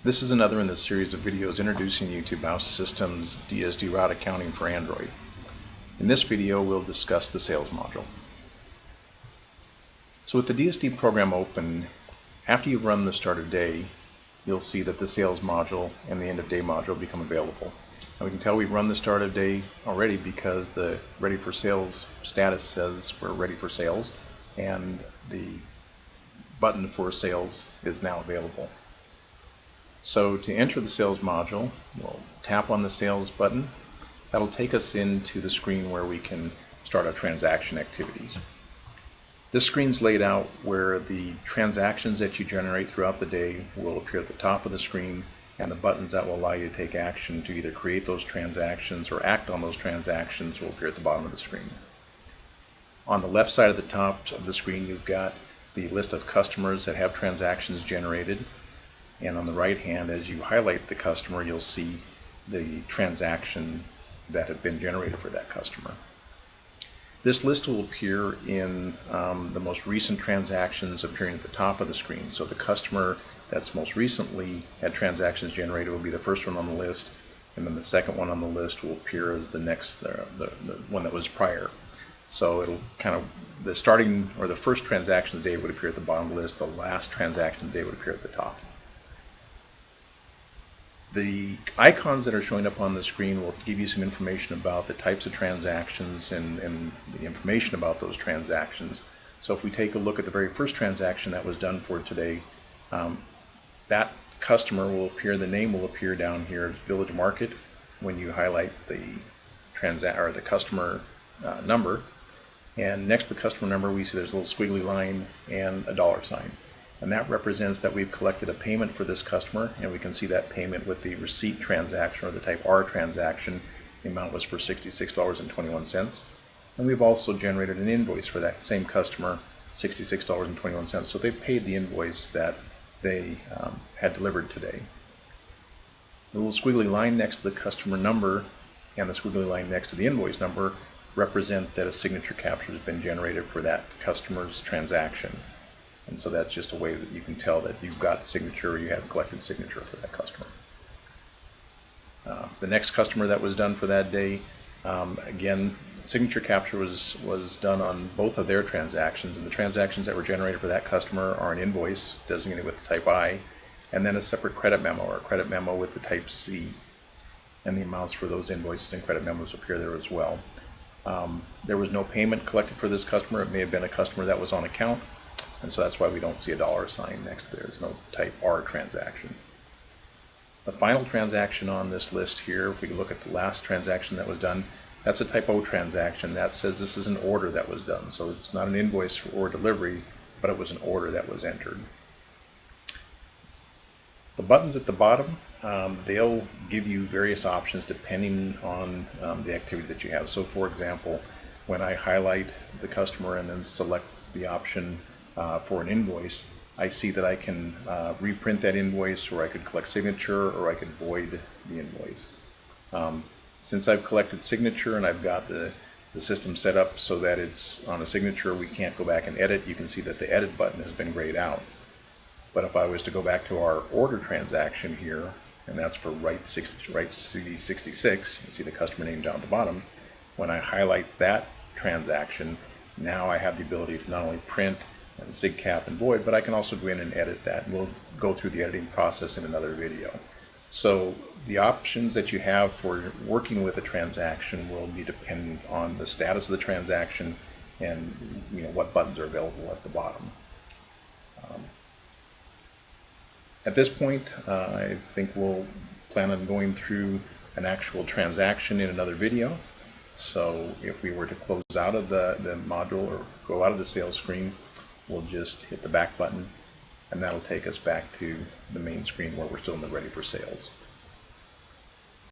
This is another in the series of videos introducing you to Mouse System's DSD route accounting for Android. In this video, we'll discuss the sales module. So with the DSD program open, after you run the start of day, you'll see that the sales module and the end of day module become available. Now we can tell we've run the start of day already because the ready for sales status says we're ready for sales, and the button for sales is now available. So to enter the sales module, we'll tap on the sales button. That'll take us into the screen where we can start our transaction activities. This screen's laid out where the transactions that you generate throughout the day will appear at the top of the screen, and the buttons that will allow you to take action to either create those transactions or act on those transactions will appear at the bottom of the screen. On the left side of the top of the screen, you've got the list of customers that have transactions generated. And on the right hand, as you highlight the customer, you'll see the transaction that had been generated for that customer. This list will appear in the most recent transactions appearing at the top of the screen. So the customer that's most recently had transactions generated will be the first one on the list, and then the second one on the list will appear as the next, the one that was prior. So it'll kind of, the starting or the first transaction of the day would appear at the bottom of the list, the last transaction of the day would appear at the top. The icons that are showing up on the screen will give you some information about the types of transactions and the information about those transactions. So if we take a look at the very first transaction that was done for today, that customer will appear, the name will appear down here as Village Market when you highlight the customer number. And next to the customer number, we see there's a little squiggly line and a $sign. And that represents that we've collected a payment for this customer, and we can see that payment with the receipt transaction or the type R transaction. The amount was for $66.21. And we've also generated an invoice for that same customer, $66.21. So they've paid the invoice that they had delivered today. The little squiggly line next to the customer number and the squiggly line next to the invoice number represent that a signature capture has been generated for that customer's transaction. And so that's just a way that you can tell that you've got a signature or you have collected signature for that customer. The next customer that was done for that day, again, signature capture was done on both of their transactions, and the transactions that were generated for that customer are an invoice designated with the type I, and then a separate credit memo or a credit memo with the type C. And the amounts for those invoices and credit memos appear there as well. There was no payment collected for this customer. It may have been a customer that was on account, and so that's why we don't see a $sign next to there. There's no type R transaction. The final transaction on this list here, if we look at the last transaction that was done, that's a type O transaction. That says this is an order that was done. So it's not an invoice or delivery, but it was an order that was entered. The buttons at the bottom, they'll give you various options depending on the activity that you have. So for example, when I highlight the customer and then select the option for an invoice, I see that I can reprint that invoice, or I could collect signature, or I could void the invoice. Since I've collected signature and I've got the system set up so that it's on a signature we can't go back and edit, you can see that the edit button has been grayed out. But if I was to go back to our order transaction here, and that's for write CD66, you see the customer name down at the bottom. When I highlight that transaction, now I have the ability to not only print and sig cap and void, but I can also go in and edit that. And we'll go through the editing process in another video. So the options that you have for working with a transaction will be dependent on the status of the transaction and what buttons are available at the bottom. At this point, I think we'll plan on going through an actual transaction in another video. So if we were to close out of the module or go out of the sales screen, we'll just hit the back button, and that'll take us back to the main screen where we're still in the ready for sales.